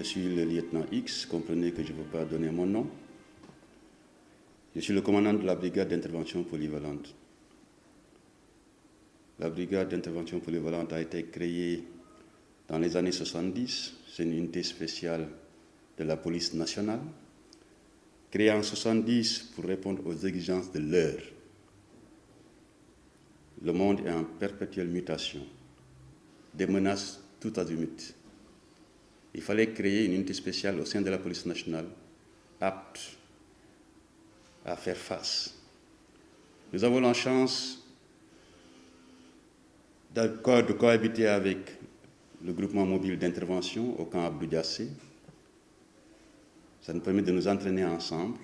Je suis le lieutenant X, comprenez que je ne veux pas donner mon nom. Je suis le commandant de la brigade d'intervention polyvalente. La brigade d'intervention polyvalente a été créée dans les années 70. C'est une unité spéciale de la police nationale, créée en 70 pour répondre aux exigences de l'heure. Le monde est en perpétuelle mutation, des menaces tout azimut. Il fallait créer une unité spéciale au sein de la police nationale, apte à faire face. Nous avons la chance de cohabiter avec le groupement mobile d'intervention au camp Abdou Diassé. Ça nous permet de nous entraîner ensemble.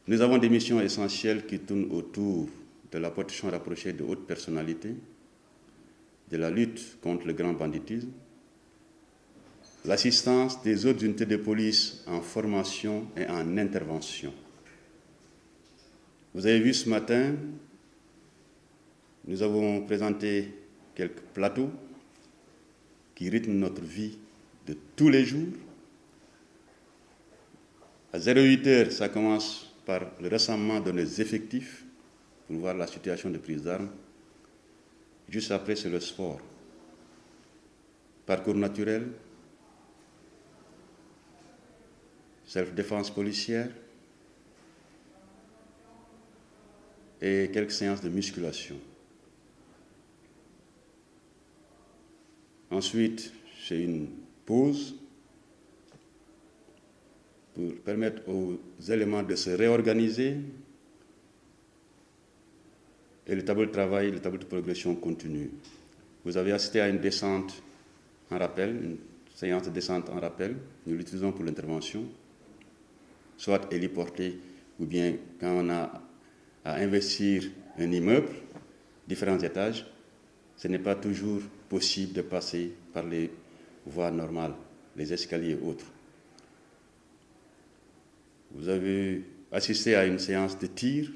Nous avons des missions essentielles qui tournent autour de la protection rapprochée de hautes personnalités, de la lutte contre le grand banditisme, l'assistance des autres unités de police en formation et en intervention. Vous avez vu ce matin, nous avons présenté quelques plateaux qui rythment notre vie de tous les jours. À 08 heures, ça commence par le rassemblement de nos effectifs pour voir la situation de prise d'armes. Juste après, c'est le sport. Parcours naturel, self-défense policière et quelques séances de musculation. Ensuite, c'est une pause pour permettre aux éléments de se réorganiser et le tableau de travail, le tableau de progression continue. Vous avez assisté à une descente en rappel, une séance de descente en rappel. Nous l'utilisons pour l'intervention, soit héliportée ou bien quand on a à investir un immeuble, différents étages, ce n'est pas toujours possible de passer par les voies normales, les escaliers et autres. Vous avez assisté à une séance de tir,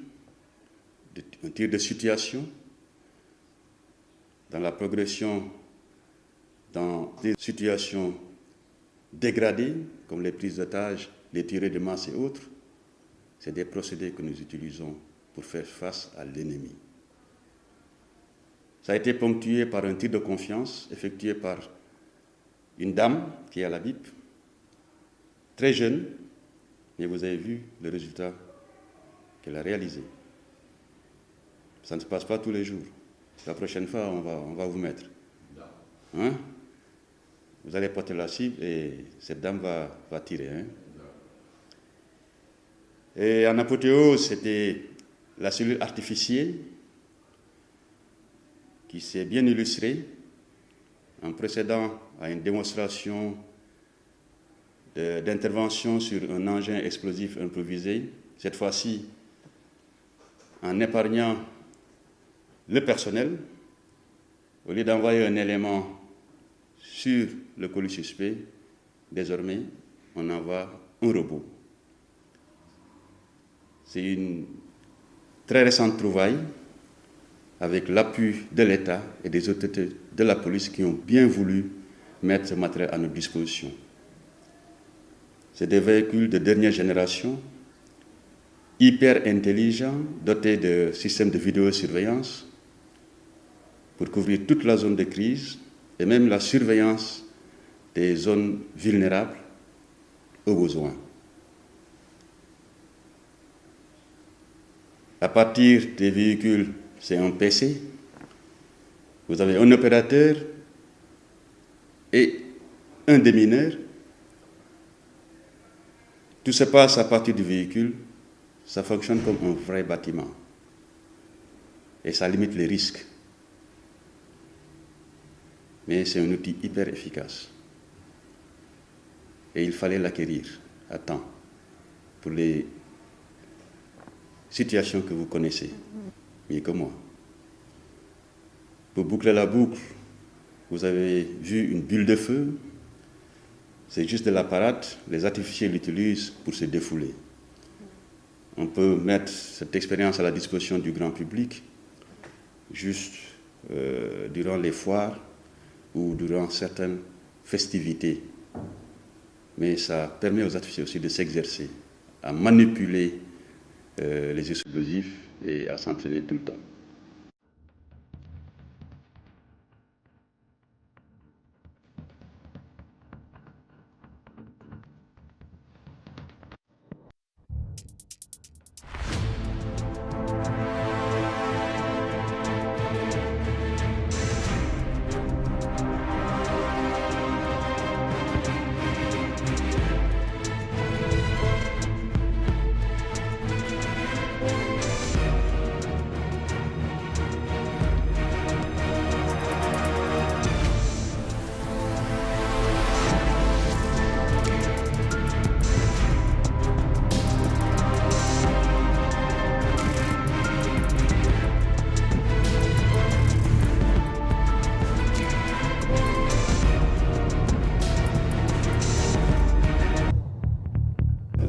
un tir de situation, dans la progression, dans des situations dégradées, comme les prises d'otages, les tirées de masse et autres. C'est des procédés que nous utilisons pour faire face à l'ennemi. Ça a été ponctué par un tir de confiance effectué par une dame qui est à la BIP, très jeune, mais vous avez vu le résultat qu'elle a réalisé. Ça ne se passe pas tous les jours. La prochaine fois, on va vous mettre. Hein? Vous allez porter la cible et cette dame va tirer. Hein? Et en apothéose, c'était la cellule artificielle qui s'est bien illustrée en précédant à une démonstration d'intervention sur un engin explosif improvisé, cette fois-ci en épargnant le personnel. Au lieu d'envoyer un élément sur le colis suspect, désormais, on envoie un robot. C'est une très récente trouvaille avec l'appui de l'État et des autorités de la police qui ont bien voulu mettre ce matériel à notre disposition. C'est des véhicules de dernière génération, hyper intelligents, dotés de systèmes de vidéosurveillance pour couvrir toute la zone de crise et même la surveillance des zones vulnérables au besoin. À partir des véhicules, c'est un PC. Vous avez un opérateur et un démineur. Tout se passe à partir du véhicule. Ça fonctionne comme un vrai bâtiment. Et ça limite les risques. Mais c'est un outil hyper efficace. Et il fallait l'acquérir à temps pour les situations que vous connaissez mieux que moi. Pour boucler la boucle, vous avez vu une bulle de feu. C'est juste de la parade. Les artificiels l'utilisent pour se défouler. On peut mettre cette expérience à la disposition du grand public juste durant les foires ou durant certaines festivité, mais ça permet aux artificiers aussi de s'exercer, à manipuler les explosifs et à s'entraîner tout le temps.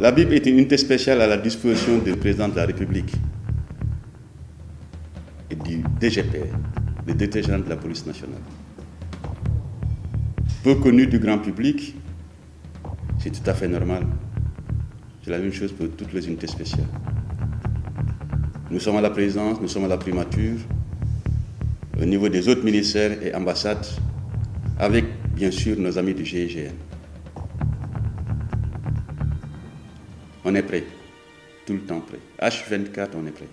La BIP est une unité spéciale à la disposition du président de la République et du DGPR, le directeur général de la police nationale. Peu connu du grand public, c'est tout à fait normal. C'est la même chose pour toutes les unités spéciales. Nous sommes à la présidence, nous sommes à la primature, au niveau des autres ministères et ambassades, avec bien sûr nos amis du GIGN. On est prêt, tout le temps prêt. H24, on est prêt.